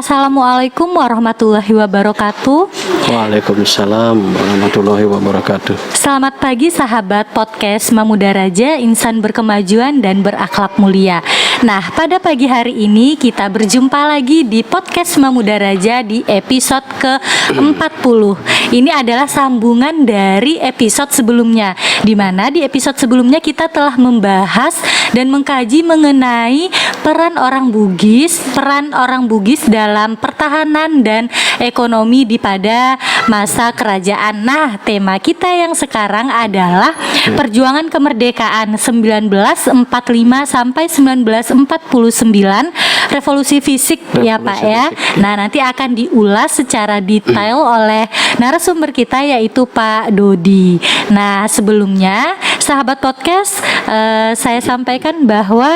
Assalamualaikum warahmatullahi wabarakatuh. Waalaikumsalam warahmatullahi wabarakatuh. Selamat pagi sahabat podcast Mamuda Raja, insan berkemajuan dan berakhlak mulia. Nah, pada pagi hari ini kita berjumpa lagi di podcast Mamuda Raja di episode ke-40. Ini adalah sambungan dari episode sebelumnya, di mana di episode sebelumnya kita telah membahas dan mengkaji mengenai peran orang Bugis dalam pertahanan dan ekonomi di pada masa kerajaan. Nah, tema kita yang sekarang adalah perjuangan kemerdekaan 1945 sampai 1949, revolusi fisik ya Pak ya. Nah, nanti akan diulas secara detail oleh narasumber kita yaitu Pak Dodi. Nah, sebelumnya sahabat podcast, saya sampaikan bahwa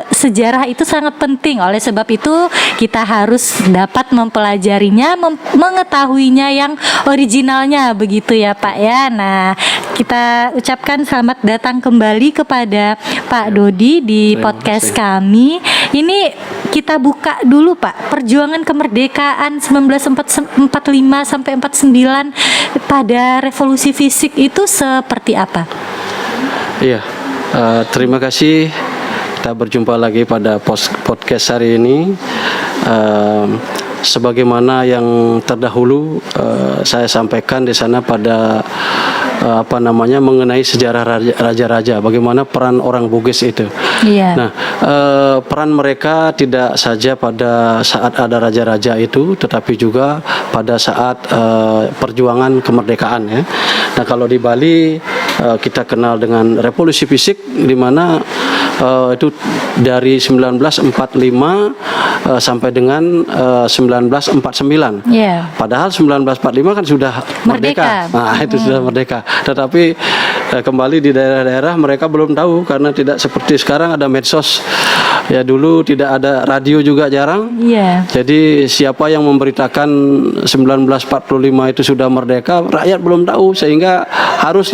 sejarah itu sangat penting. Oleh sebab itu kita harus dapat mempelajarinya, mengetahuinya yang originalnya, begitu ya Pak ya. Nah, kita ucapkan selamat datang kembali kepada Pak Dodi di podcast kami. Ini kita buka dulu Pak, perjuangan kemerdekaan 1945 sampai 49 pada revolusi fisik itu seperti apa? Iya, terima kasih. Kita berjumpa lagi pada podcast hari ini. Sebagaimana yang terdahulu saya sampaikan di sana pada mengenai sejarah raja-raja, bagaimana peran orang Bugis itu. Iya. Nah, peran mereka tidak saja pada saat ada raja-raja itu, tetapi juga pada saat perjuangan kemerdekaan ya. Nah, kalau di Bali kita kenal dengan revolusi fisik, di mana itu dari 1945 sampai dengan 1949. Yeah. Padahal 1945 kan sudah merdeka. Nah, itu sudah merdeka. Tetapi kembali di daerah-daerah mereka belum tahu, karena tidak seperti sekarang ada medsos. Ya, dulu tidak ada radio juga, jarang. Yeah. Jadi siapa yang memberitakan 1945 itu sudah merdeka, rakyat belum tahu, sehingga harus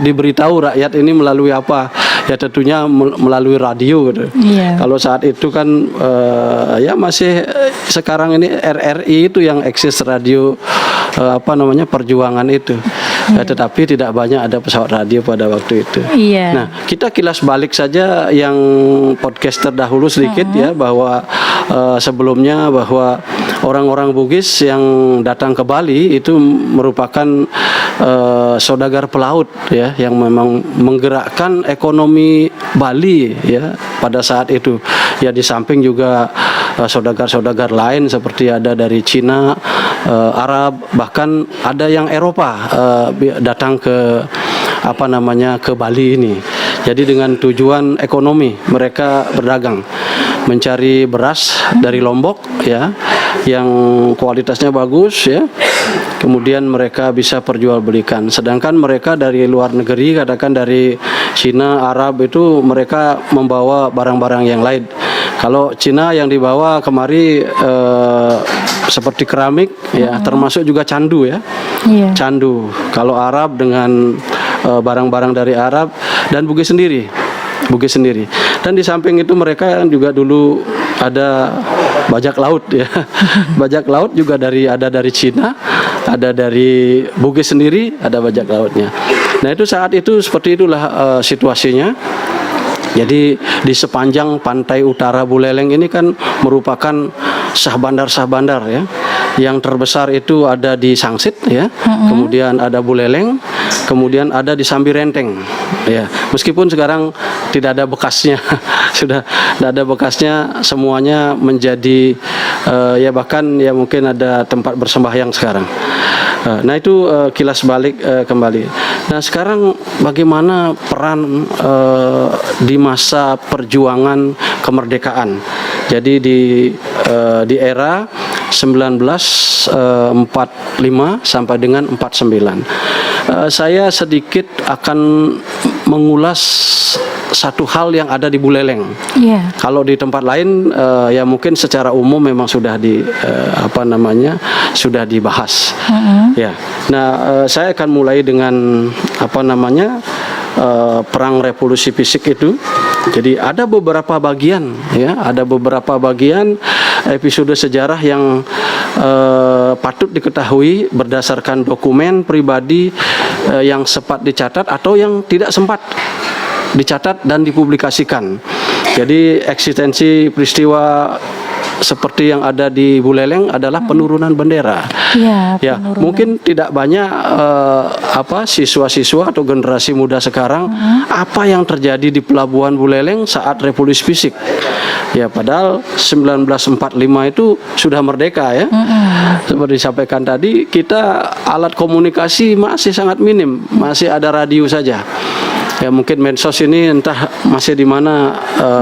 diberitahu rakyat ini melalui apa? Ya, tentunya melalui radio gitu. Yeah. Kalau saat itu kan ya masih sekarang ini RRI itu yang eksis radio perjuangan itu. Tetapi tidak banyak ada pesawat radio pada waktu itu. Yeah. Nah, kita kilas balik saja yang podcast terdahulu sedikit ya, bahwa sebelumnya bahwa orang-orang Bugis yang datang ke Bali itu merupakan saudagar pelaut ya, yang memang menggerakkan ekonomi Bali ya pada saat itu. Ya, di samping juga saudagar-saudagar lain seperti ada dari Cina, Arab, bahkan ada yang Eropa datang ke ke Bali ini. Jadi dengan tujuan ekonomi mereka berdagang, mencari beras dari Lombok ya, yang kualitasnya bagus ya. Kemudian mereka bisa perjualbelikan. Sedangkan mereka dari luar negeri, katakan dari Cina, Arab, itu mereka membawa barang-barang yang lain. Kalau Cina yang dibawa kemari seperti keramik ya, termasuk juga candu ya. Yeah. Candu. Kalau Arab dengan barang-barang dari Arab, dan Bugis sendiri. Dan di samping itu mereka juga dulu ada bajak laut ya. Bajak laut juga ada dari Cina, ada dari Bugis sendiri, ada bajak lautnya. Nah, itu saat itu seperti itulah situasinya. Jadi di sepanjang pantai utara Buleleng ini kan merupakan sah bandar ya. Yang terbesar itu ada di Sangsit ya, kemudian ada Buleleng, kemudian ada di Sambirenteng ya. Meskipun sekarang tidak ada bekasnya, sudah tidak ada bekasnya, semuanya menjadi ya bahkan ya mungkin ada tempat bersembahyang sekarang. Nah, itu kilas balik kembali. Nah, sekarang bagaimana peran di masa perjuangan kemerdekaan? Jadi di era 1945 sampai dengan 49. Saya sedikit akan mengulas satu hal yang ada di Buleleng. Yeah. Kalau di tempat lain ya mungkin secara umum memang sudah sudah dibahas. Ya. Nah, saya akan mulai dengan perang revolusi fisik itu. Jadi ada beberapa bagian ya, episode sejarah yang patut diketahui berdasarkan dokumen pribadi yang sempat dicatat atau yang tidak sempat dicatat dan dipublikasikan. Jadi eksistensi peristiwa seperti yang ada di Buleleng adalah penurunan bendera. Ya, mungkin tidak banyak siswa-siswa atau generasi muda sekarang apa yang terjadi di Pelabuhan Buleleng saat revolusi fisik. Ya, padahal 1945 itu sudah merdeka ya. Seperti disampaikan tadi, kita alat komunikasi masih sangat minim, masih ada radio saja. Ya, mungkin medsos ini entah masih di mana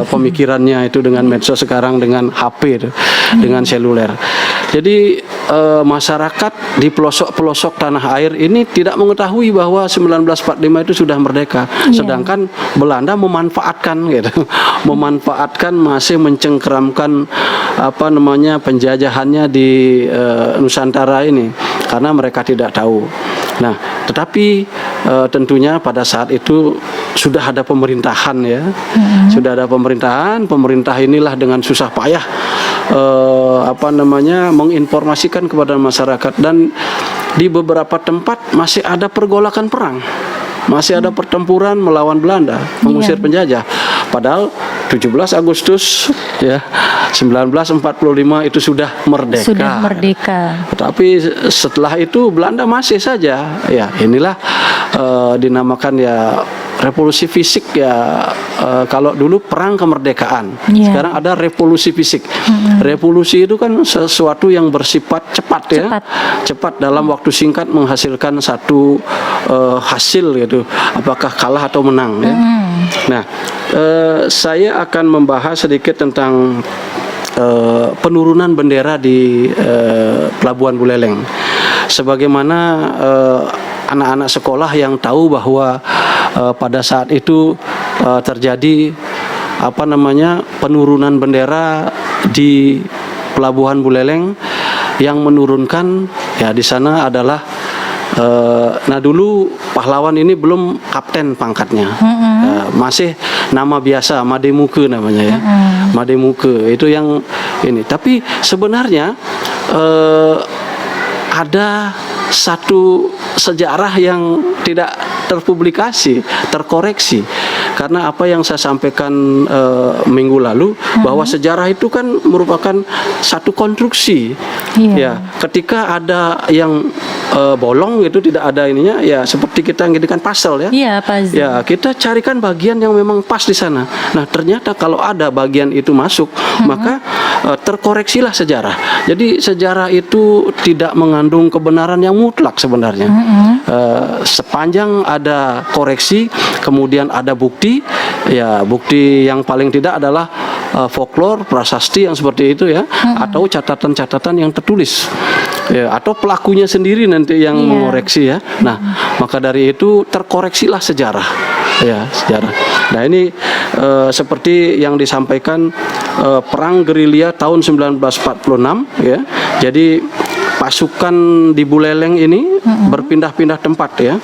pemikirannya itu dengan medsos sekarang, dengan HP itu, dengan seluler. Jadi masyarakat di pelosok-pelosok tanah air ini tidak mengetahui bahwa 1945 itu sudah merdeka. Sedangkan Belanda memanfaatkan gitu. Memanfaatkan, masih mencengkeramkan penjajahannya di Nusantara ini karena mereka tidak tahu. Nah, tetapi tentunya pada saat itu sudah ada pemerintahan ya, sudah ada pemerintahan. Pemerintah inilah dengan susah payah menginformasikan kepada masyarakat, dan di beberapa tempat masih ada pergolakan perang, masih ada pertempuran melawan Belanda, mengusir penjajah. Padahal 17 Agustus ya 1945 itu sudah merdeka. Sudah merdeka. Tapi setelah itu Belanda masih saja ya, inilah dinamakan ya revolusi fisik ya. Kalau dulu perang kemerdekaan, sekarang ada revolusi fisik. Revolusi itu kan sesuatu yang bersifat cepat ya, cepat dalam waktu singkat menghasilkan satu hasil gitu, apakah kalah atau menang ya. Nah, saya akan membahas sedikit tentang penurunan bendera di Pelabuhan Buleleng. Sebagaimana anak-anak sekolah yang tahu bahwa pada saat itu terjadi penurunan bendera di Pelabuhan Buleleng, yang menurunkan ya di sana adalah dulu pahlawan ini belum kapten pangkatnya, masih nama biasa, Mademuke namanya ya. Mademuke itu yang ini. Tapi sebenarnya ada satu sejarah yang tidak terpublikasi, terkoreksi. Karena apa yang saya sampaikan minggu lalu, bahwa sejarah itu kan merupakan satu konstruksi. Ya, ketika ada yang bolong gitu, tidak ada ininya, ya seperti kita ngedikan puzzle ya. Puzzle. Ya, kita carikan bagian yang memang pas di sana. Nah, ternyata kalau ada bagian itu masuk, maka terkoreksilah sejarah. Jadi sejarah itu tidak mengandung kebenaran yang mutlak sebenarnya. Sepanjang ada koreksi, kemudian ada bukti, ya bukti yang paling tidak adalah folklore, prasasti yang seperti itu ya, atau catatan-catatan yang tertulis. Ya, atau pelakunya sendiri nanti yang mengoreksi ya. Nah, maka dari itu terkoreksilah sejarah. Ya, sejarah. Nah, ini seperti yang disampaikan perang gerilya tahun 1946 ya. Jadi pasukan di Buleleng ini berpindah-pindah tempat ya.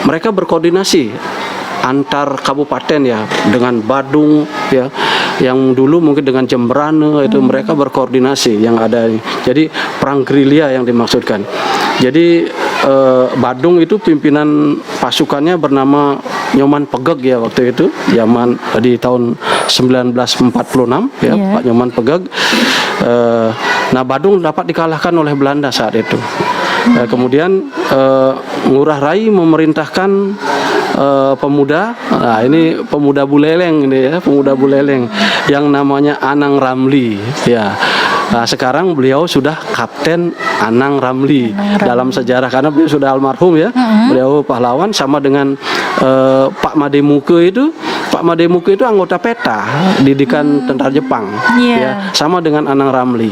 Mereka berkoordinasi antar kabupaten ya, dengan Badung ya, yang dulu mungkin dengan Jembrane itu mereka berkoordinasi yang ada. Jadi perang gerilya yang dimaksudkan. Jadi Badung itu pimpinan pasukannya bernama Nyoman Pegeg ya waktu itu, zaman di tahun 1946 ya, Pak Nyoman Pegeg. Nah, Badung dapat dikalahkan oleh Belanda saat itu. Kemudian Ngurah Rai memerintahkan pemuda, nah ini pemuda Buleleng ini ya, pemuda Buleleng yang namanya Anang Ramli ya. Nah, sekarang beliau sudah Kapten Anang Ramli dalam sejarah, karena beliau sudah almarhum ya. Beliau pahlawan, sama dengan Pak Mademuke itu. Pak Mademuke itu anggota PETA, didikan tentara Jepang ya, sama dengan Anang Ramli.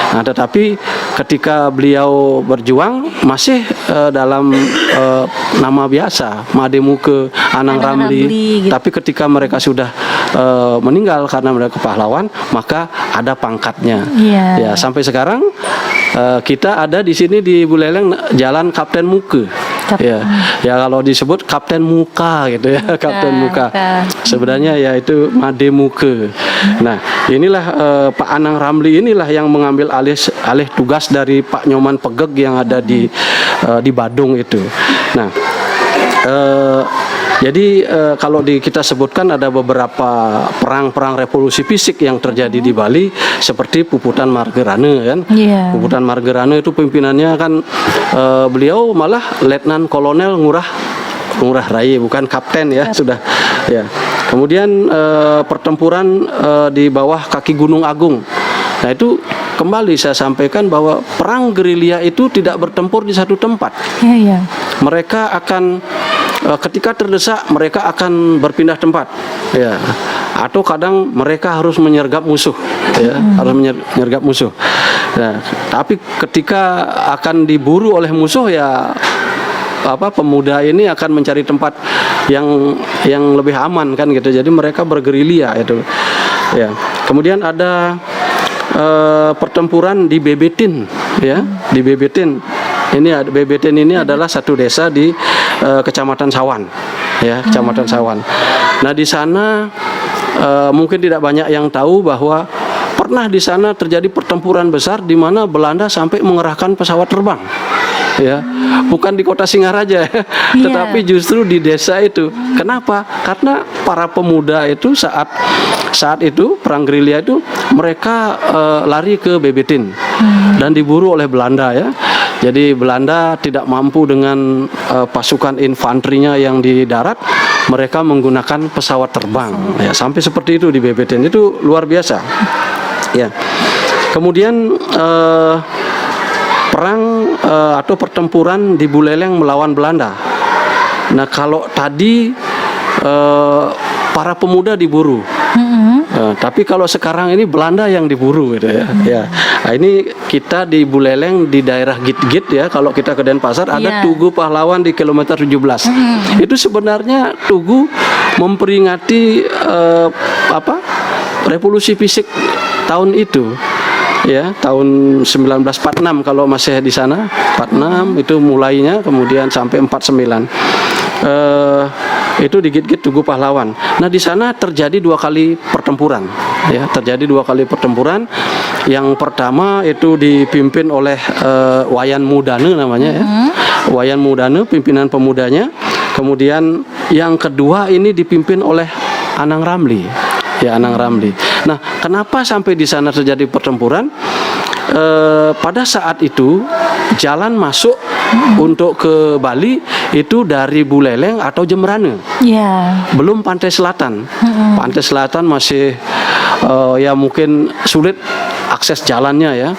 Nah, tetapi ketika beliau berjuang masih dalam nama biasa, Mademuke Anang Ramli. Gitu. Tapi ketika mereka sudah meninggal karena mereka pahlawan, maka ada pangkatnya. Ya, sampai sekarang kita ada di sini di Buleleng Jalan Kapten Muke. Ya kalau disebut Kapten Muka gitu ya, Kapten Muka. Sebenarnya ya itu Mademuke. Nah, inilah Pak Anang Ramli inilah yang mengambil alih tugas dari Pak Nyoman Pegeg yang ada di Badung itu. Nah, jadi kalau kita sebutkan ada beberapa perang-perang revolusi fisik yang terjadi di Bali seperti Puputan Margerane kan. Iya. Puputan Margerane itu pimpinannya kan beliau malah Letnan Kolonel Ngurah Rai, bukan kapten ya, sudah ya. Kemudian pertempuran di bawah kaki Gunung Agung. Nah, itu kembali saya sampaikan bahwa perang gerilya itu tidak bertempur di satu tempat. Iya, iya. Mereka akan ketika terdesak mereka akan berpindah tempat, ya. Atau kadang mereka harus menyergap musuh, ya, harus menyergap musuh. Nah, tapi ketika akan diburu oleh musuh ya pemuda ini akan mencari tempat yang lebih aman kan gitu. Jadi mereka bergerilya itu. Ya. Kemudian ada pertempuran di Bebetin, ya, di Bebetin. Bebetin ini adalah satu desa di Kecamatan Sawan, ya, Kecamatan Sawan. Nah, di sana mungkin tidak banyak yang tahu bahwa pernah di sana terjadi pertempuran besar di mana Belanda sampai mengerahkan pesawat terbang. Ya, bukan di kota Singaraja, tetapi justru di desa itu. Kenapa? Karena para pemuda itu saat itu perang gerilya itu mereka lari ke Bebetin dan diburu oleh Belanda ya. Jadi Belanda tidak mampu dengan pasukan infanterinya yang di darat, mereka menggunakan pesawat terbang. Ya, sampai seperti itu di Bebetin, itu luar biasa. Ya. Kemudian perang atau pertempuran di Buleleng melawan Belanda. Nah, kalau tadi para pemuda diburu, tapi kalau sekarang ini Belanda yang diburu gitu ya. Ya. Nah, ini kita di Buleleng di daerah Git-Git ya. Kalau kita ke Denpasar ada Tugu Pahlawan di kilometer 17. Itu sebenarnya Tugu memperingati revolusi fisik tahun itu. Ya, tahun 1946 kalau masih di sana, 46 itu mulainya, kemudian sampai 49. Itu di Git-Git Tugu Pahlawan. Nah, di sana terjadi 2 kali pertempuran. Ya, terjadi 2 kali pertempuran. Yang pertama itu dipimpin oleh Wayan Mudane namanya ya. Wayan Mudane pimpinan pemudanya. Kemudian yang kedua ini dipimpin oleh Anang Ramli. Ya, Anang Ramli. Nah, kenapa sampai di sana terjadi pertempuran? Pada saat itu jalan masuk untuk ke Bali itu dari Buleleng atau Jemberane. Belum pantai selatan. Pantai selatan masih ya mungkin sulit akses jalannya ya.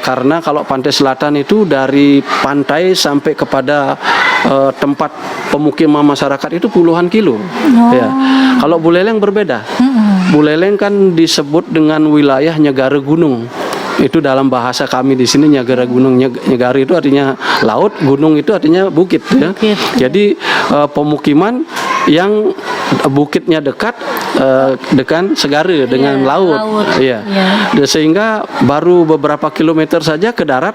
Karena kalau pantai selatan itu dari pantai sampai kepada tempat pemukiman masyarakat itu puluhan kilo. Ya. Kalau Buleleng berbeda. Buleleng kan disebut dengan wilayah Nyegara Gunung. Itu dalam bahasa kami di sini Nyegara Gunung. Nyegara itu artinya laut, gunung itu artinya bukit ya. Jadi pemukiman yang bukitnya dekat dengan segara, dengan laut. Iya. Sehingga baru beberapa kilometer saja ke darat,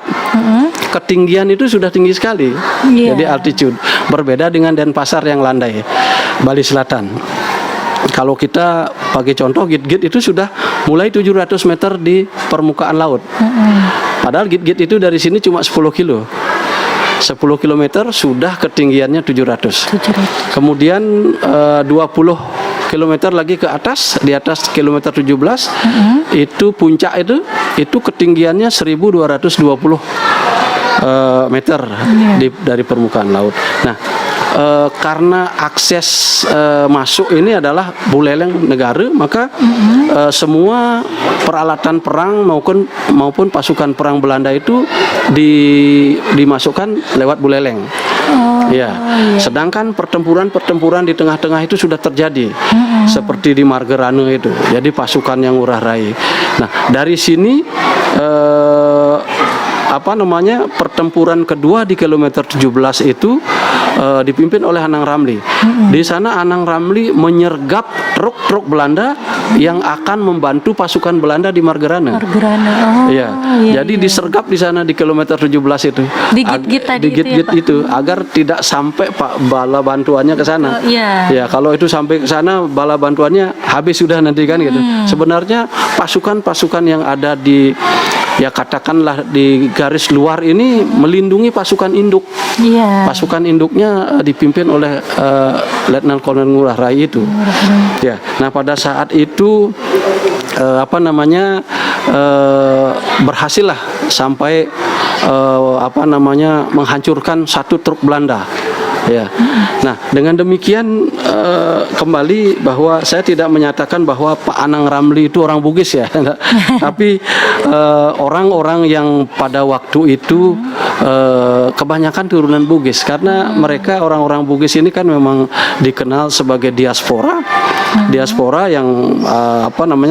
ketinggian itu sudah tinggi sekali. Jadi altitude berbeda dengan Denpasar yang landai, Bali Selatan. Kalau kita pakai contoh Git-Git itu sudah mulai 700 meter di permukaan laut. Padahal Git-Git itu dari sini cuma 10 kilo. 10 kilometer sudah ketinggiannya 700. Kemudian 20 kilometer lagi ke atas, di atas kilometer 17 itu puncak itu ketinggiannya 1220 meter dari permukaan laut. Nah, karena akses masuk ini adalah Buleleng negara, maka semua peralatan perang maupun pasukan perang Belanda itu dimasukkan lewat Buleleng. Sedangkan pertempuran di tengah-tengah itu sudah terjadi, seperti di Margerane itu. Jadi pasukan yang Ngurah Rai. Nah, dari sini pertempuran kedua di kilometer 17 itu dipimpin oleh Anang Ramli. Di sana Anang Ramli menyergap truk-truk Belanda yang akan membantu pasukan Belanda di Margerane. Iya. Jadi disergap di sana di kilometer 17 itu. Digit-git tadi digit-git itu agar tidak sampai bala bantuannya ke sana. Ya, kalau itu sampai ke sana bala bantuannya habis sudah nanti kan gitu. Sebenarnya pasukan-pasukan yang ada di, ya katakanlah di garis luar ini melindungi pasukan induk. Pasukan induknya dipimpin oleh Letnan Kolonel Ngurah Rai itu. Ya. Nah, pada saat itu berhasillah sampai menghancurkan satu truk Belanda. Ya. Nah, dengan demikian kembali bahwa saya tidak menyatakan bahwa Pak Anang Ramli itu orang Bugis ya, tapi orang-orang yang pada waktu itu kebanyakan turunan Bugis, karena mereka orang-orang Bugis ini kan memang dikenal sebagai diaspora yang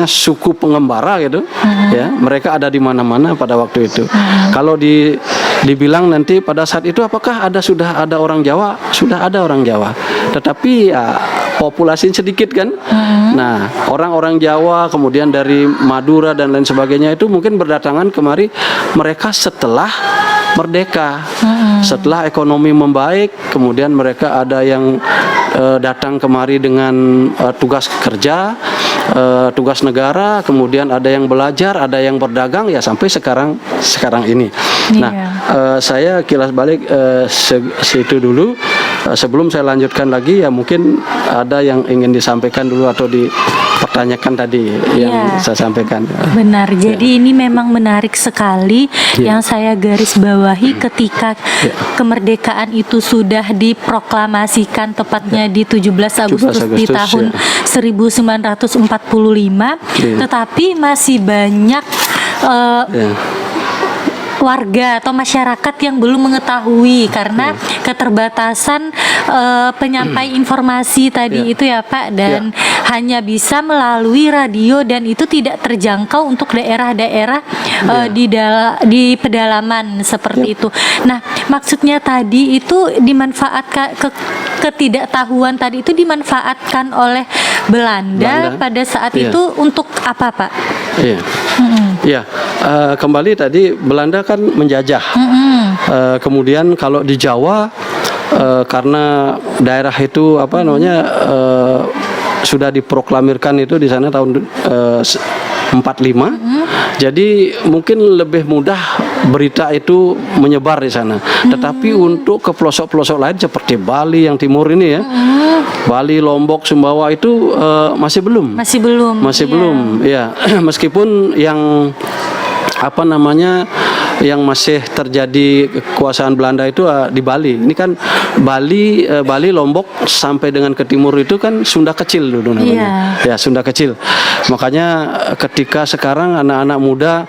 suku pengembara gitu. Ya, mereka ada di mana-mana pada waktu itu. Kalau dibilang nanti pada saat itu apakah sudah ada orang Jawa? Sudah ada orang Jawa, tetapi ya populasi sedikit kan. Nah, orang-orang Jawa kemudian dari Madura dan lain sebagainya itu mungkin berdatangan kemari mereka setelah merdeka, setelah ekonomi membaik, kemudian mereka ada yang datang kemari dengan tugas kerja, tugas negara, kemudian ada yang belajar, ada yang berdagang, ya sampai sekarang ini. Nah, saya kilas balik situ dulu. Sebelum saya lanjutkan lagi, ya mungkin ada yang ingin disampaikan dulu atau dipertanyakan tadi yang saya sampaikan. Benar, jadi ini memang menarik sekali yang saya garis bawahi ketika kemerdekaan itu sudah diproklamasikan tepatnya di 17 Agustus di tahun 1945, tetapi masih banyak warga atau masyarakat yang belum mengetahui karena keterbatasan penyampai informasi tadi itu ya Pak, dan hanya bisa melalui radio dan itu tidak terjangkau untuk daerah-daerah di pedalaman seperti itu. Nah, maksudnya tadi itu dimanfaatkan ketidaktahuan tadi itu dimanfaatkan oleh Belanda pada saat itu untuk apa Pak? Kembali tadi Belanda kan menjajah. Kemudian kalau di Jawa karena daerah itu sudah diproklamirkan itu di sana tahun 45. Jadi mungkin lebih mudah berita itu menyebar di sana. Tetapi untuk ke pelosok-pelosok lain seperti Bali yang timur ini ya, Bali, Lombok, Sumbawa itu masih belum. Ya, meskipun yang yang masih terjadi kekuasaan Belanda itu di Bali. Ini kan Bali, Lombok sampai dengan ke timur itu kan Sunda kecil dulu namanya. Ya, Sunda kecil. Makanya ketika sekarang anak-anak muda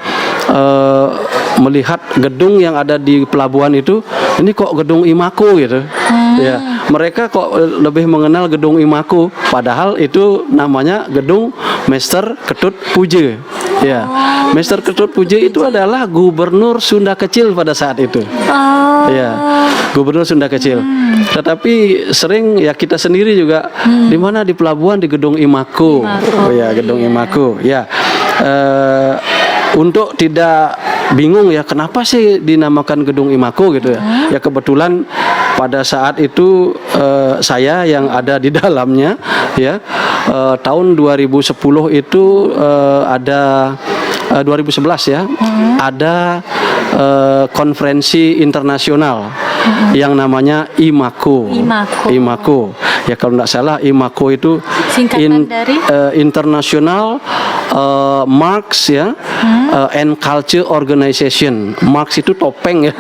melihat gedung yang ada di pelabuhan itu, ini kok gedung Imaco gitu. Ya, mereka kok lebih mengenal gedung Imaco, padahal itu namanya gedung Mester Ketut Puje. Ya, Mester Ketut Puje itu adalah gubernur Sunda kecil pada saat itu. Ya, gubernur Sunda kecil. Tetapi sering ya kita sendiri juga di mana di pelabuhan di gedung Imaco. Ya, gedung Imaco. Ya. Untuk tidak bingung ya kenapa sih dinamakan gedung Imaco gitu ya. Ya kebetulan pada saat itu saya yang ada di dalamnya ya, tahun 2010 itu ada 2011 ya, ada konferensi internasional yang namanya Imaco. Ya kalau tidak salah Imaco itu dari International Marks ya, and Culture Organization. Marks itu topeng ya.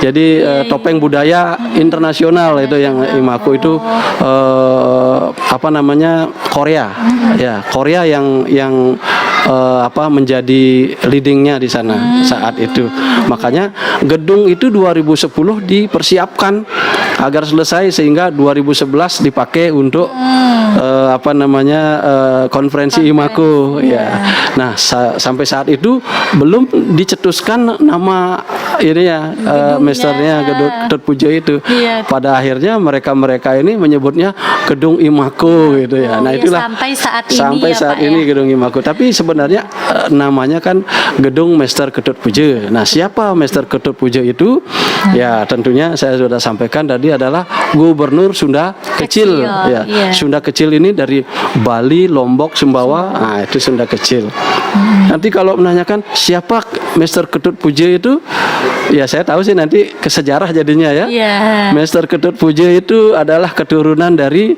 Jadi topeng budaya internasional itu yang Imaco itu Korea. Ya, Korea yang menjadi leadingnya di sana saat itu. Makanya gedung itu 2010 dipersiapkan agar selesai sehingga 2011 dipakai untuk konferensi IMAKO ya. Nah, sampai saat itu belum dicetuskan nama ini ya mesternya Ketut Pujo itu. Iya. Pada akhirnya mereka ini menyebutnya Gedung IMAKO gitu ya. Nah, itulah sampai saat ini Gedung IMAKO. Tapi sebenarnya namanya kan Gedung Mester Ketut Pujo. Nah, siapa Mester Ketut Pujo itu? Ya, tentunya saya sudah sampaikan tadi adalah Gubernur Sunda Kecil ya. Iya. Sunda Kecil ini dari Bali, Lombok, Sumbawa. Nah, itu Sunda Kecil. Nanti kalau menanyakan siapa Mester Ketut Pujo itu, ya saya tahu sih nanti ke sejarah jadinya ya. Mester Ketut Pujo itu adalah keturunan dari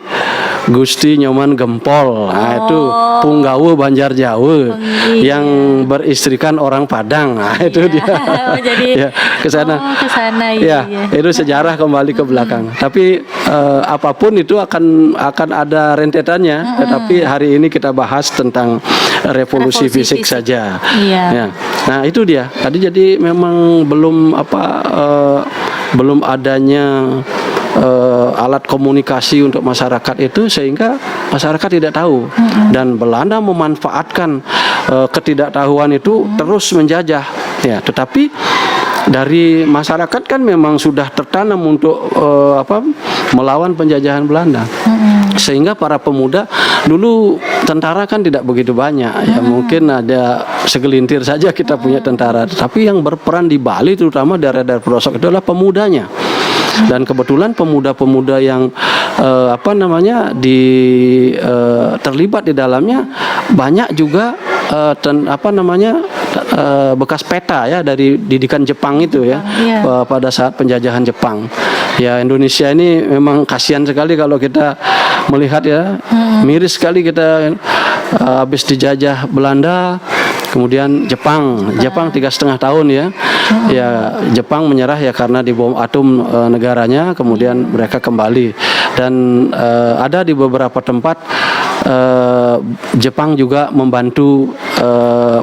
Gusti Nyoman Gempol. Nah, itu Punggawa Banjar Jawa yang beristrikan orang Padang. Nah, itu dia. Jadi ya, ke sana. Iya. Itu sejarah kembali ke belakang. Tapi apapun itu akan ada rentetannya. Tetapi hari ini kita bahas tentang revolusi fisik saja. Iya. Ya. Nah, itu dia. Tadi jadi memang belum adanya alat komunikasi untuk masyarakat itu sehingga masyarakat tidak tahu dan Belanda memanfaatkan ketidaktahuan itu terus menjajah ya. Tetapi dari masyarakat kan memang sudah tertanam untuk melawan penjajahan Belanda. Sehingga para pemuda dulu tentara kan tidak begitu banyak ya, mungkin ada segelintir saja kita punya tentara, tapi yang berperan di Bali terutama daerah-daerah pelosok itu adalah pemudanya. Dan kebetulan pemuda-pemuda yang terlibat di dalamnya banyak juga bekas peta ya dari didikan Jepang itu ya. Pada saat penjajahan Jepang. Ya, Indonesia ini memang kasihan sekali kalau kita melihat ya, miris sekali kita habis dijajah Belanda. Kemudian Jepang 3,5 tahun ya. Ya, Jepang menyerah ya karena dibom atom negaranya, kemudian mereka kembali. Dan ada di beberapa tempat Jepang juga membantu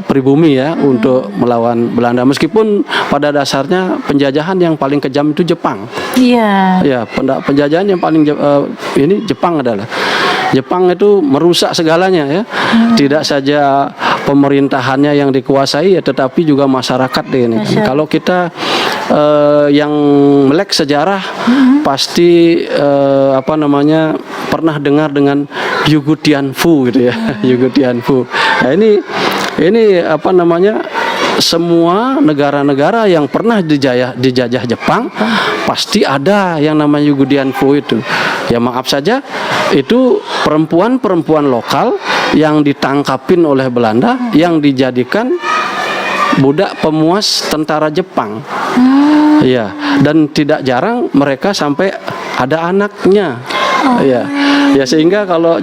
pribumi ya untuk melawan Belanda. Meskipun pada dasarnya penjajahan yang paling kejam itu Jepang. Iya. Ya, penjajahan yang paling ini Jepang adalah. Jepang itu merusak segalanya ya. Tidak saja pemerintahannya yang dikuasai ya, tetapi juga masyarakat ini. Kalau kita yang melek sejarah pasti pernah dengar dengan Yugu Tianfu gitu ya. Yugu Tianfu. Nah, ini semua negara-negara yang pernah dijajah Jepang pasti ada yang namanya Yugu Tianfu itu. Ya, maaf saja itu perempuan lokal yang ditangkapin oleh Belanda yang dijadikan budak pemuas tentara Jepang. Ya, dan tidak jarang mereka sampai ada anaknya. Ya, sehingga kalau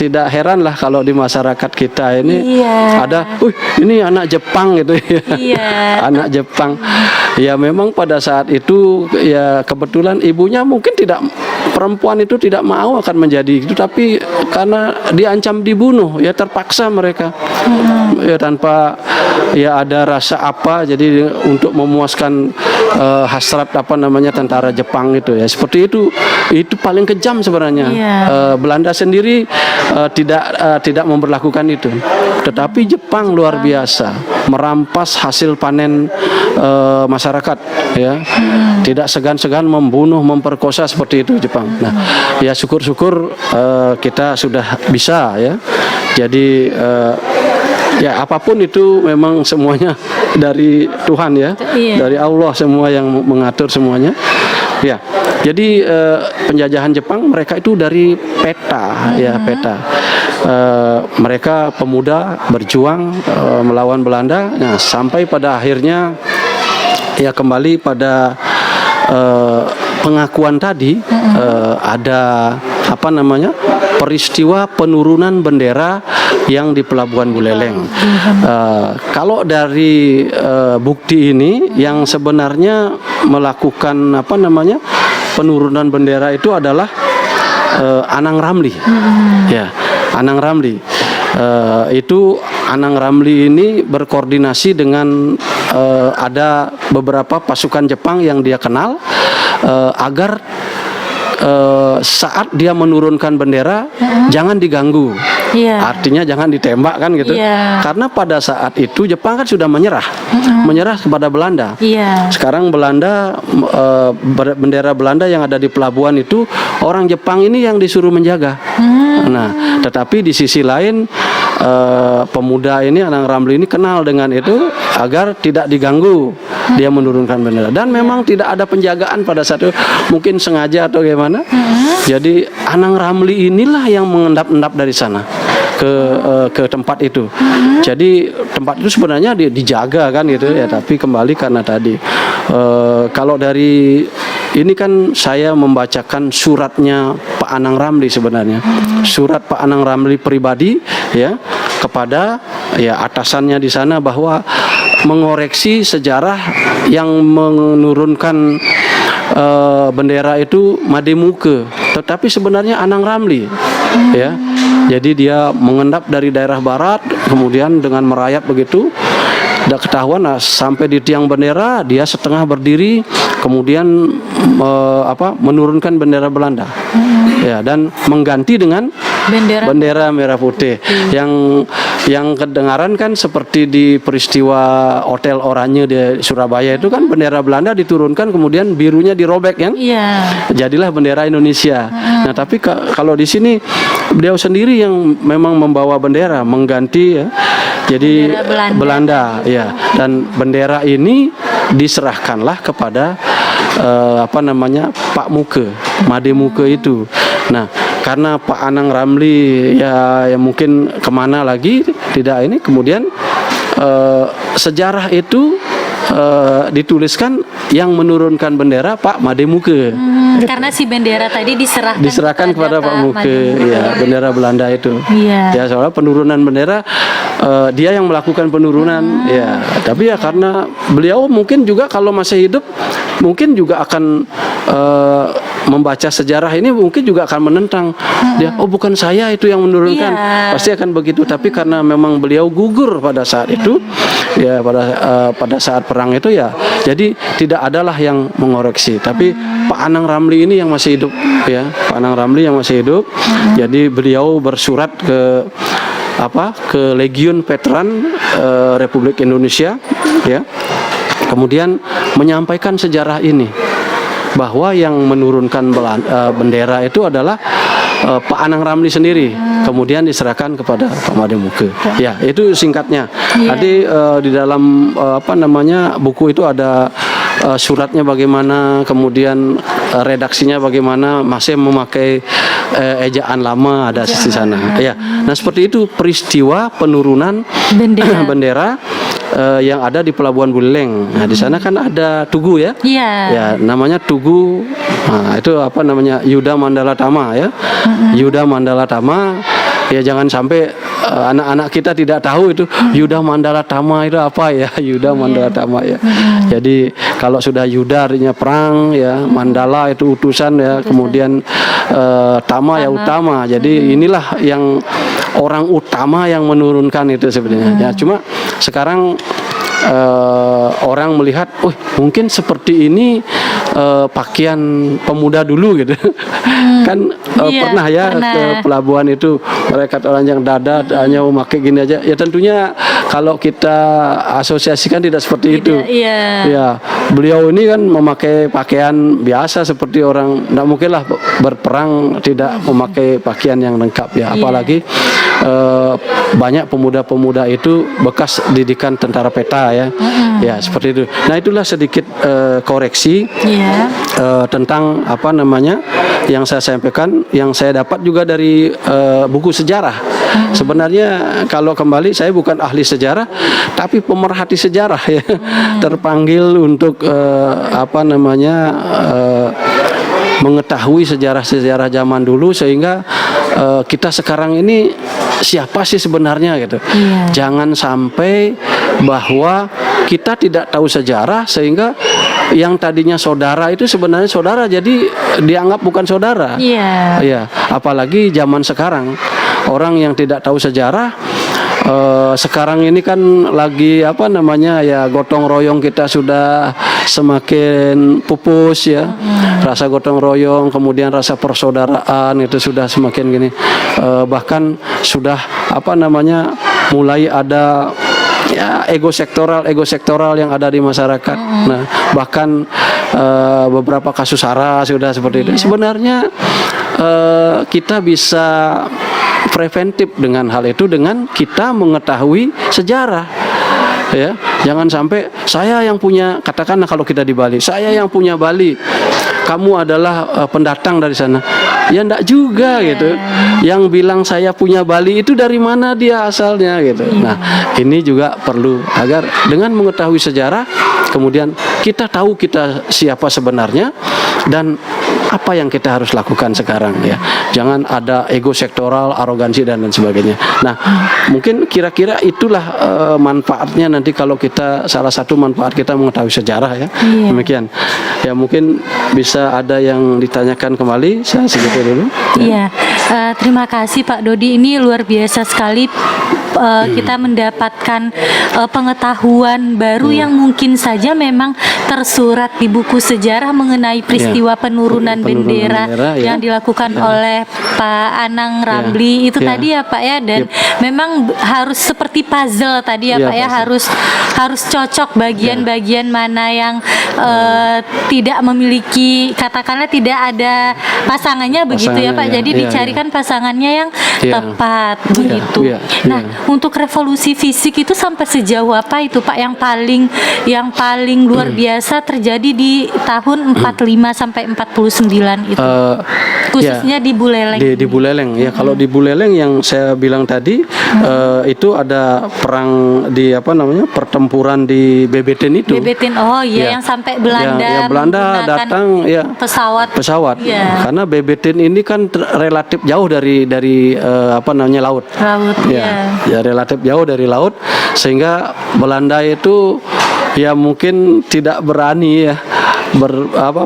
tidak heran lah kalau di masyarakat kita ini ada, ini anak Jepang gitu ya. Anak Jepang. Ya, memang pada saat itu ya kebetulan ibunya mungkin perempuan itu tidak mau akan menjadi itu, tapi karena diancam dibunuh ya terpaksa mereka ya tanpa ya ada rasa jadi untuk memuaskan hasrat tentara Jepang itu ya, seperti itu paling kejam sebenarnya. Belanda sendiri tidak memberlakukan itu, tetapi Jepang luar biasa merampas hasil panen masyarakat ya, tidak segan-segan membunuh, memperkosa seperti itu Jepang. Nah, ya syukur-syukur kita sudah bisa ya. Jadi ya apapun itu memang semuanya dari Tuhan ya, dari Allah semua yang mengatur semuanya. Ya, jadi penjajahan Jepang mereka itu dari peta ya, peta. Mereka pemuda berjuang melawan Belanda. Nah, sampai pada akhirnya ya kembali pada pengakuan tadi ada peristiwa penurunan bendera yang di Pelabuhan Buleleng. Kalau dari bukti ini yang sebenarnya melakukan penurunan bendera itu adalah Anang Ramli. Ya, Anang Ramli. Itu Anang Ramli ini berkoordinasi dengan ada beberapa pasukan Jepang yang dia kenal agar saat dia menurunkan bendera jangan diganggu. Iya. Artinya jangan ditembak kan gitu. Iya. Karena pada saat itu Jepang kan sudah menyerah kepada Belanda. Iya. Sekarang Belanda, bendera Belanda yang ada di pelabuhan itu orang Jepang ini yang disuruh menjaga. Nah, tetapi di sisi lain pemuda ini, Anang Ramli ini kenal dengan itu agar tidak diganggu dia menurunkan bendera. Dan memang tidak ada penjagaan pada saat itu, mungkin sengaja atau gimana. Jadi Anang Ramli inilah yang mengendap-endap dari sana ke tempat itu. Jadi tempat itu sebenarnya dijaga kan gitu ya, tapi kembali karena tadi kalau dari ini kan saya membacakan suratnya Pak Anang Ramli sebenarnya. Surat Pak Anang Ramli pribadi ya kepada ya atasannya di sana bahwa mengoreksi sejarah yang menurunkan bendera itu Mademuke, tetapi sebenarnya Anang Ramli ya. Jadi dia mengendap dari daerah barat, kemudian dengan merayap begitu, udah ketahuan sampai di tiang bendera dia setengah berdiri, kemudian menurunkan bendera Belanda, ya, dan mengganti dengan bendera merah putih. Yang kedengaran kan seperti di peristiwa Hotel Oranye di Surabaya itu kan bendera Belanda diturunkan kemudian birunya dirobek kan? Iya. Jadilah bendera Indonesia. Nah, tapi kalau di sini beliau sendiri yang memang membawa bendera mengganti ya. Jadi Belanda ya, dan bendera ini diserahkanlah kepada Pak Muke, Mademuke itu. Nah, karena Pak Anang Ramli ya mungkin kemana lagi tidak ini, kemudian sejarah itu dituliskan yang menurunkan bendera Pak Mademuke. Karena si bendera tadi diserahkan kepada Pak Muke, ya, bendera Belanda itu. Iya. Ya, soalnya penurunan bendera dia yang melakukan penurunan, ya. Tapi ya karena beliau mungkin juga kalau masih hidup mungkin juga akan membaca sejarah ini mungkin juga akan menentang dia, oh bukan saya itu yang menurunkan, pasti akan begitu. Tapi karena memang beliau gugur pada saat itu, ya pada saat perang itu ya, jadi tidak adalah yang mengoreksi. Tapi Pak Anang Ramli ini yang masih hidup, ya, Pak Anang Ramli yang masih hidup. Jadi beliau bersurat ke Legiun Veteran Republik Indonesia, ya. Kemudian menyampaikan sejarah ini bahwa yang menurunkan bendera itu adalah Pak Anang Ramli sendiri, kemudian diserahkan kepada Pak Mademuke. Ya, itu singkatnya. Nanti di dalam buku itu ada suratnya bagaimana, kemudian redaksinya bagaimana, masih memakai ejaan lama ada di sana. Ya. Nah, seperti itu peristiwa penurunan bendera yang ada di Pelabuhan Buleleng. Nah, di sana kan ada tugu ya. Iya. Ya, namanya tugu. Nah, itu Yuda Mandala Tama ya. Yuda Mandala Tama. Ya, jangan sampai anak-anak kita tidak tahu itu Yuda Mandala Tama itu apa ya. Yuda Mandala Tama ya. Jadi kalau sudah Yuda artinya perang ya, Mandala itu utusan ya, kemudian Tama ya utama. Jadi inilah yang orang utama yang menurunkan itu sebenarnya. Ya, cuma sekarang orang melihat, oh mungkin seperti ini pakaian pemuda dulu gitu. Kan pernah ke pelabuhan itu mereka telanjang dada hanya memakai gini aja. Ya tentunya kalau kita asosiasikan tidak seperti itu. Ya, beliau ini kan memakai pakaian biasa seperti orang, tidak mungkinlah berperang tidak memakai pakaian yang lengkap ya. Apalagi banyak pemuda-pemuda itu bekas didikan tentara peta ya. Ya, seperti itu. Nah, itulah sedikit koreksi tentang yang saya sampaikan, yang saya dapat juga dari buku sejarah. Sebenarnya kalau kembali, saya bukan ahli sejarah, tapi pemerhati sejarah ya. Terpanggil untuk mengetahui sejarah-sejarah zaman dulu, sehingga kita sekarang ini siapa sih sebenarnya gitu. Jangan sampai bahwa kita tidak tahu sejarah sehingga yang tadinya saudara itu sebenarnya saudara jadi dianggap bukan saudara. Ya, apalagi zaman sekarang orang yang tidak tahu sejarah sekarang ini kan lagi apa namanya ya, gotong royong kita sudah semakin pupus ya. Rasa gotong royong, kemudian rasa persaudaraan itu sudah semakin gini. Bahkan sudah apa namanya, mulai ada ya ego sektoral yang ada di masyarakat. Nah, bahkan beberapa kasus SARA sudah seperti itu. Sebenarnya kita bisa preventif dengan hal itu dengan kita mengetahui sejarah. Ya, jangan sampai saya yang punya, katakanlah kalau kita di Bali, saya yang punya Bali, kamu adalah pendatang dari sana. Ya enggak juga gitu. Yang bilang saya punya Bali itu dari mana dia asalnya gitu. Nah, ini juga perlu agar dengan mengetahui sejarah, kemudian kita tahu kita siapa sebenarnya dan apa yang kita harus lakukan sekarang ya. Jangan ada ego sektoral, arogansi dan lain sebagainya. Nah, mungkin kira-kira itulah manfaatnya nanti kalau kita, salah satu manfaat kita mengetahui sejarah ya. Demikian. Ya mungkin bisa ada yang ditanyakan kembali, saya segitu dulu. Iya, terima kasih Pak Dodi, ini luar biasa sekali. Kita mendapatkan pengetahuan baru yang mungkin saja memang tersurat di buku sejarah mengenai peristiwa penurunan bendera ya, yang dilakukan oleh Pak Anang Ramli itu tadi ya Pak ya, dan memang harus seperti puzzle tadi ya Pak ya, harus cocok bagian-bagian mana yang tidak memiliki, katakanlah tidak ada pasangannya begitu ya Pak, jadi dicarikan pasangannya yang tepat begitu. Nah, untuk revolusi fisik itu sampai sejauh apa itu Pak yang paling luar biasa terjadi di tahun 45 sampai 49 itu? Khususnya di Buleleng. Di Buleleng ya. Kalau di Buleleng yang saya bilang tadi itu ada perang di apa namanya, pertempuran di Bebeten itu. Bebeten, oh iya, yang sampai Belanda. Yang Belanda datang ya. Pesawat. Ya. Karena Bebeten ini kan relatif jauh dari apa namanya, laut. Ya, relatif jauh dari laut, sehingga Belanda itu ya mungkin tidak berani ya,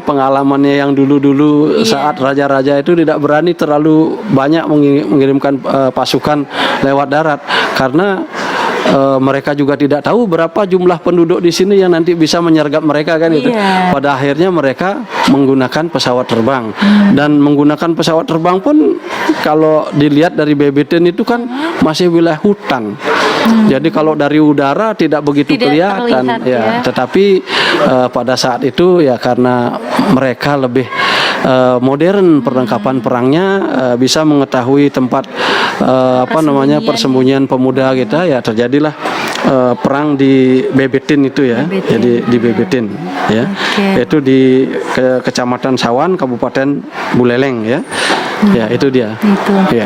pengalamannya yang dulu saat raja-raja itu tidak berani terlalu banyak mengirimkan pasukan lewat darat, karena mereka juga tidak tahu berapa jumlah penduduk di sini yang nanti bisa menyergap mereka kan itu. Pada akhirnya mereka menggunakan pesawat terbang, dan menggunakan pesawat terbang pun kalau dilihat dari Bebeten itu kan masih wilayah hutan. Jadi kalau dari udara tidak begitu kelihatan ya. Tetapi pada saat itu ya karena mereka lebih modern perlengkapan perangnya, bisa mengetahui tempat apa namanya, persembunyian pemuda kita ya, terjadilah perang di Bebeten itu ya. Jadi di Bebeten ya. Itu di Kecamatan Sawan, Kabupaten Buleleng ya. Ya, itu dia. Ya.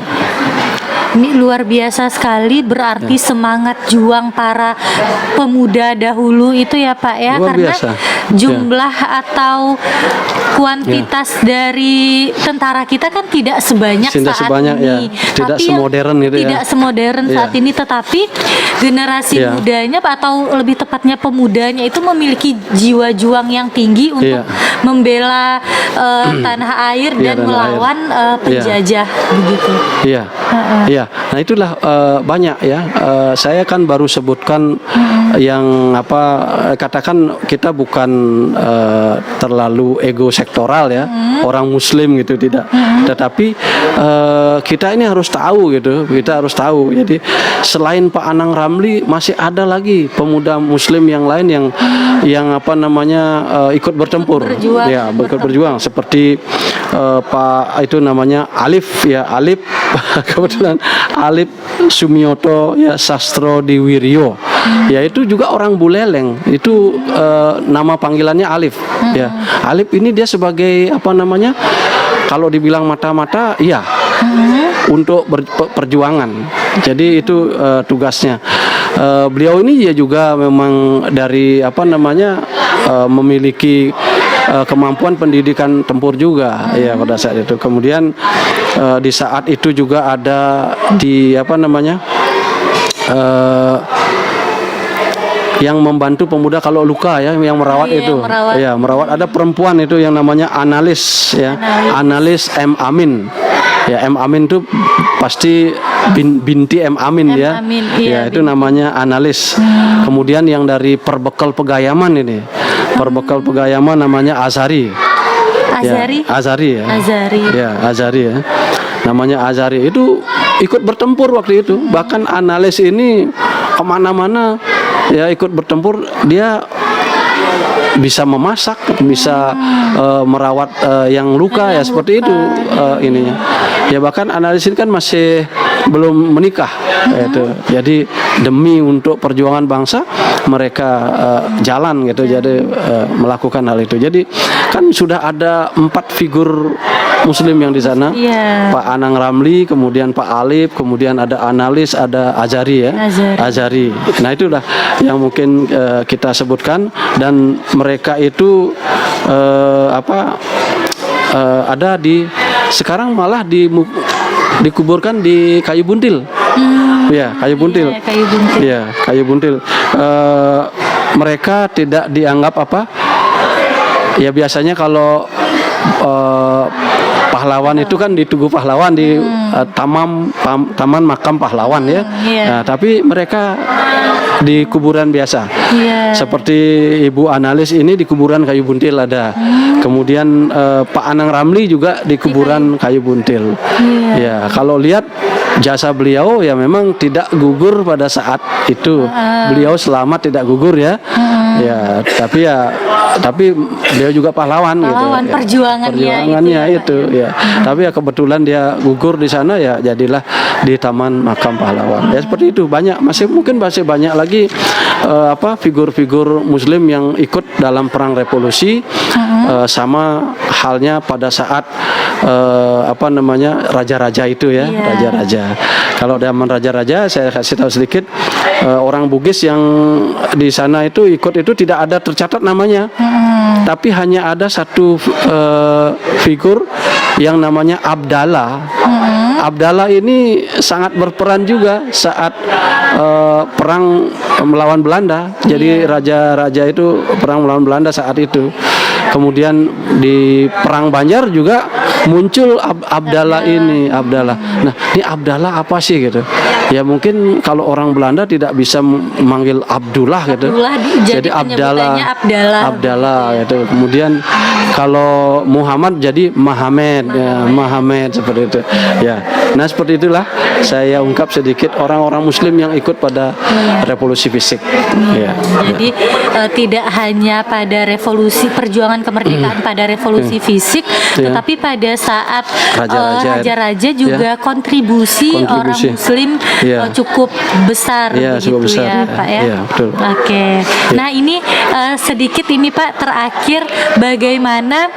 Ini luar biasa sekali, berarti semangat juang para pemuda dahulu itu ya Pak ya, luar karena biasa. Jumlah atau kuantitas dari tentara kita kan tidak sebanyak saat ini, tidak semodern itu tidak semodern saat ini, tetapi generasi mudanya atau lebih tepatnya pemudanya itu memiliki jiwa juang yang tinggi untuk membela tanah air dan melawan penjajah begitu. Iya, nah itulah banyak ya. Saya kan baru sebutkan yang apa, katakan kita bukan terlalu ego sektoral ya, orang Muslim gitu, tidak. Tetapi kita ini harus tahu gitu, kita harus tahu. Jadi selain Pak Anang Ramli masih ada lagi pemuda Muslim yang lain yang apa namanya ikut bertempur, ikut berjuang seperti Pak itu namanya Alif ya, Alif kebetulan Alif Sumioto ya Sastro Diwiryo, ya itu juga orang Buleleng, itu nama panggilannya Alif ya. Alif ini dia sebagai apa namanya, kalau dibilang mata-mata iya, untuk perjuangan. Jadi itu tugasnya. Beliau ini ya juga memang dari apa namanya memiliki kemampuan pendidikan tempur juga ya pada saat itu. Kemudian di saat itu juga ada di apa namanya yang membantu pemuda kalau luka ya, yang merawat Iya, itu. merawat. Ya, merawat. Ada perempuan itu yang namanya analis ya. Analis M Amin. Ya, M Amin itu pasti binti M Amin M. ya. Amin, Ya, iya, itu namanya analis. Kemudian yang dari Perbekal Pegayaman ini. Perbekal Pegayaman namanya Azari. Azari. Ya, Azari ya. Azari. Ya, Azari ya. Namanya Azari. Itu ikut bertempur waktu itu. Bahkan analis ini kemana-mana ya ikut bertempur. Dia bisa memasak, bisa merawat yang luka ya seperti itu ininya. Ya bahkan analis ini kan masih belum menikah itu. Jadi demi untuk perjuangan bangsa mereka jalan gitu. Jadi melakukan hal itu. Jadi kan sudah ada 4 figur Muslim yang di sana. Iya. Pak Anang Ramli, kemudian Pak Alip, kemudian ada analis, ada Azari ya. Azari. Nah itulah yang mungkin kita sebutkan, dan mereka itu ada di sekarang malah dikuburkan di Kayu Buntil. Ya, Kayu Buntil. Iya, Kayu Buntil. Ya, Kayu Buntil. Mereka tidak dianggap apa? Ya biasanya kalau pahlawan itu kan di Tugu Pahlawan di Taman Makam Pahlawan ya. Iya. Nah, tapi mereka di kuburan biasa. Iya. Seperti Ibu analis ini di kuburan Kayu Buntil ada. Kemudian Pak Anang Ramli juga di kuburan Kayu Buntil. Ya, kalau lihat jasa beliau ya memang tidak gugur pada saat itu. Beliau selamat tidak gugur ya. Ya, tapi beliau juga pahlawan gitu. Perjuangannya itu ya. Tapi ya kebetulan dia gugur di sana ya jadilah di Taman Makam Pahlawan. Ya seperti itu, mungkin masih banyak lagi figur-figur Muslim yang ikut dalam perang revolusi. Sama halnya pada saat raja-raja itu ya, raja-raja. Kalau zaman raja-raja saya kasih tahu sedikit, orang Bugis yang di sana itu ikut itu tidak ada tercatat namanya. Tapi hanya ada satu figur yang namanya Abdallah. Abdallah ini sangat berperan juga saat perang melawan Belanda. Jadi raja-raja itu perang melawan Belanda saat itu. Kemudian di Perang Banjar juga muncul Abdallah ini, Abdallah. Nah, ini Abdallah apa sih gitu? Ya mungkin kalau orang Belanda tidak bisa memanggil Abdullah gitu. Jadi Abdallah gitu. Kemudian kalau Muhammad jadi Mahamed, ya, Mahamed seperti itu. Ya. Nah, seperti itulah saya ungkap sedikit orang-orang Muslim yang ikut pada revolusi fisik. Ya. Jadi tidak hanya pada revolusi perjuangan kemerdekaan pada revolusi fisik, tetapi pada saat raja-raja juga kontribusi orang Muslim cukup besar, cukup besar. Ya, Pak ya. Ya, betul. Oke. Nah ini sedikit ini Pak terakhir, bagaimana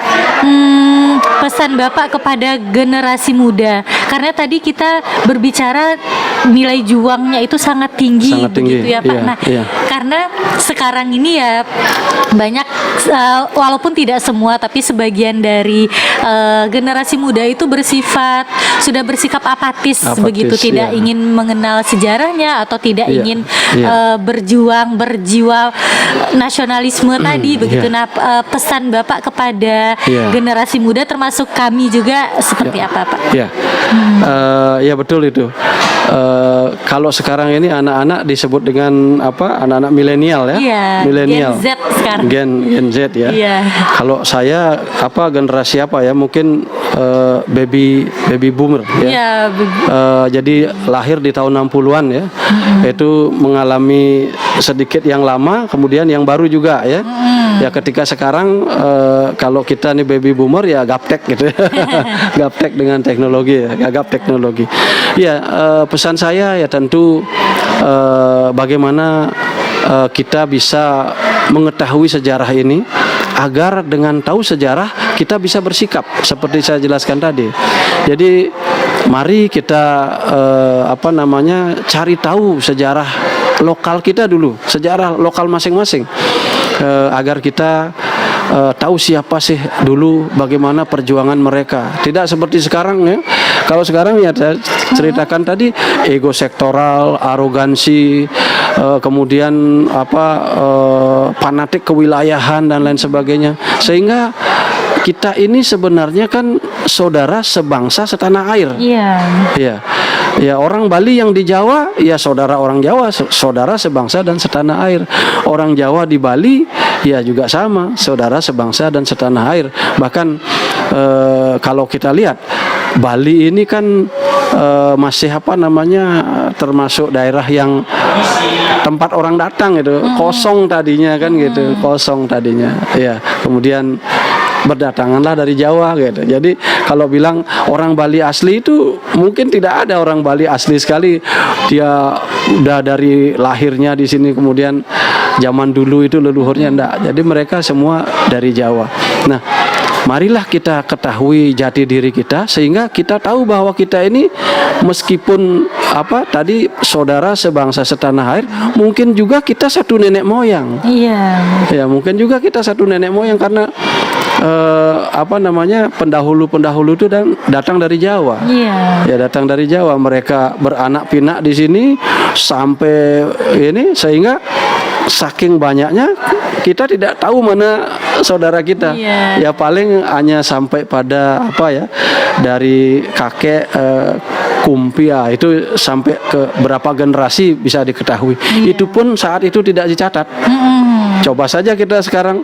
pesan Bapak kepada generasi muda? Karena tadi kita berbicara nilai juangnya itu sangat tinggi, begitu ya Pak. Nah, karena sekarang ini ya banyak walaupun tidak semua tapi sebagian dari generasi muda itu sudah bersikap apatis begitu, tidak ingin mengenal sejarahnya atau tidak ingin berjuang berjiwa nasionalisme tadi begitu. Nah, pesan Bapak kepada generasi muda termasuk kami juga seperti apa Pak? Ya betul itu. Kalau sekarang ini anak-anak disebut dengan apa? Anak-anak milenial ya. Milenial. Gen Z sekarang. Gen Z ya. Kalau saya generasi apa ya? Mungkin baby boomer ya. Jadi lahir di tahun 60-an ya. Itu mengalami sedikit yang lama, kemudian yang baru juga ya. Ya ketika sekarang kalau kita nih baby boomer ya gaptek gitu ya. Gaptek dengan teknologi ya, gagap teknologi. Ya pesan saya ya tentu bagaimana kita bisa mengetahui sejarah ini, agar dengan tahu sejarah kita bisa bersikap seperti saya jelaskan tadi. Jadi mari kita cari tahu sejarah lokal kita dulu, sejarah lokal masing-masing, agar kita tahu siapa sih dulu, bagaimana perjuangan mereka. Tidak seperti sekarang ya. Kalau sekarang ya saya ceritakan tadi, ego sektoral, arogansi, kemudian fanatik kewilayahan dan lain sebagainya, sehingga kita ini sebenarnya kan saudara sebangsa setanah air. Ya, orang Bali yang di Jawa, ya saudara orang Jawa, saudara sebangsa dan setanah air. Orang Jawa di Bali, ya juga sama, saudara sebangsa dan setanah air. Bahkan kalau kita lihat Bali ini kan masih termasuk daerah yang tempat orang datang itu kosong tadinya kan gitu, kosong tadinya. Ya, kemudian berdatanganlah dari Jawa gitu. Jadi kalau bilang orang Bali asli itu mungkin tidak ada orang Bali asli sekali. Dia udah dari lahirnya di sini, kemudian zaman dulu itu leluhurnya enggak. Jadi mereka semua dari Jawa. Nah, marilah kita ketahui jati diri kita sehingga kita tahu bahwa kita ini meskipun tadi saudara sebangsa setanah air, mungkin juga kita satu nenek moyang. Ya, mungkin juga kita satu nenek moyang karena pendahulu-pendahulu itu datang dari Jawa. Ya, datang dari Jawa. Mereka beranak pinak di sini sampai ini, sehingga saking banyaknya kita tidak tahu mana saudara kita. Ya, paling hanya sampai pada dari kakek kumpia itu sampai ke berapa generasi bisa diketahui. Itu pun saat itu tidak dicatat. Coba saja kita sekarang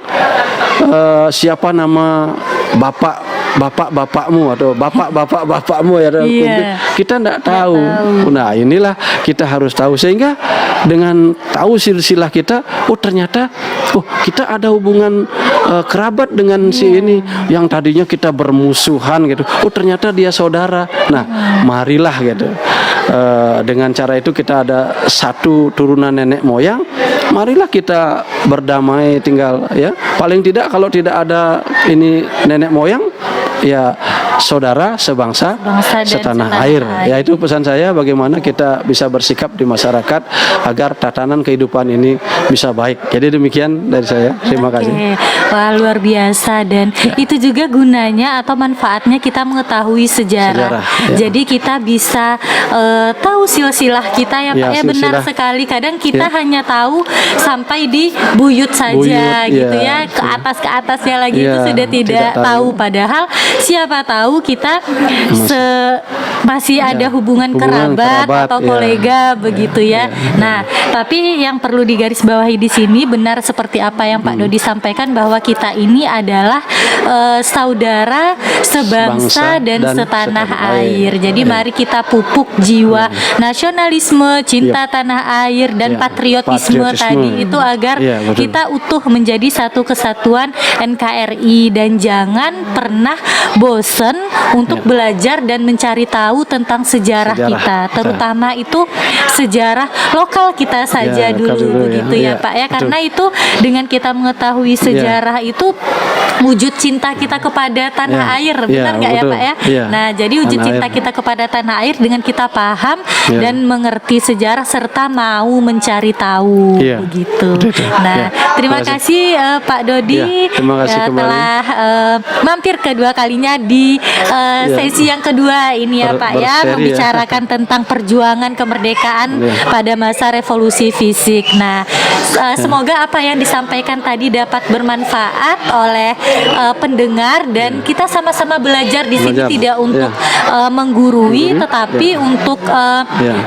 siapa nama bapakmu atau bapakmu ya, kita tidak tahu. Nah, inilah kita harus tahu, sehingga dengan tahu silsilah kita, ternyata kita ada hubungan kerabat dengan si ini yang tadinya kita bermusuhan gitu. Ternyata dia saudara. Nah, marilah gitu. Dengan cara itu kita ada satu turunan nenek moyang. Marilah kita berdamai tinggal, ya. Paling tidak kalau tidak ada ini nenek moyang, ya saudara sebangsa setanah air. Ya, itu pesan saya, bagaimana kita bisa bersikap di masyarakat agar tatanan kehidupan ini bisa baik. Jadi demikian dari saya. Terima kasih. Wah, luar biasa, dan itu juga gunanya atau manfaatnya kita mengetahui sejarah. Jadi kita bisa tahu silsilah kita ya Pak, ya benar sekali. Kadang kita hanya tahu sampai di buyut saja gitu ya. Ke atasnya lagi itu sudah tidak tahu. Padahal siapa tahu kita masih ada hubungan kerabat atau kolega begitu ya. Nah, tapi yang perlu digarisbawahi di sini benar seperti apa yang Pak Dodi sampaikan, bahwa kita ini adalah saudara sebangsa dan setanah air. Jadi mari kita pupuk jiwa nasionalisme, cinta tanah air dan patriotisme tadi itu agar kita utuh menjadi satu kesatuan NKRI, dan jangan pernah bosen untuk belajar dan mencari tahu tentang sejarah kita, terutama itu sejarah lokal kita saja dulu begitu ya Pak ya, karena itu dengan kita mengetahui sejarah itu wujud cinta kita kepada tanah air, benar nggak ya Pak ya? Nah, jadi wujud cinta kita kepada tanah air dengan kita paham dan mengerti sejarah serta mau mencari tahu begitu. Nah, terima kasih Pak Dodi telah mampir kedua kalinya di sesi yang kedua ini ya Pak ya, membicarakan tentang perjuangan kemerdekaan pada masa revolusi fisik. Nah, semoga apa yang disampaikan tadi dapat bermanfaat oleh pendengar, dan kita sama-sama belajar di sini tidak untuk menggurui, tetapi untuk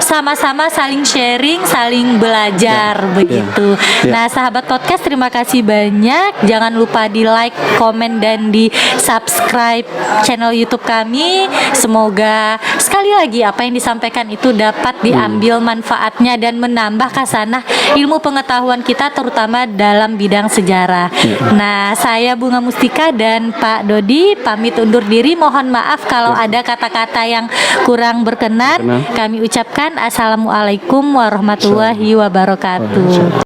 sama-sama saling sharing, saling belajar begitu. Nah, sahabat podcast, terima kasih banyak. Jangan lupa di like, komen, dan di subscribe channel YouTube kami. Semoga sekali lagi apa yang disampaikan itu dapat diambil manfaatnya dan menambah khasanah ilmu pengetahuan kita, terutama dalam bidang sejarah. Nah, saya Bunga Mustika dan Pak Dodi pamit undur diri. Mohon maaf kalau ada kata-kata yang kurang berkenan. Kami ucapkan assalamualaikum warahmatullahi wabarakatuh.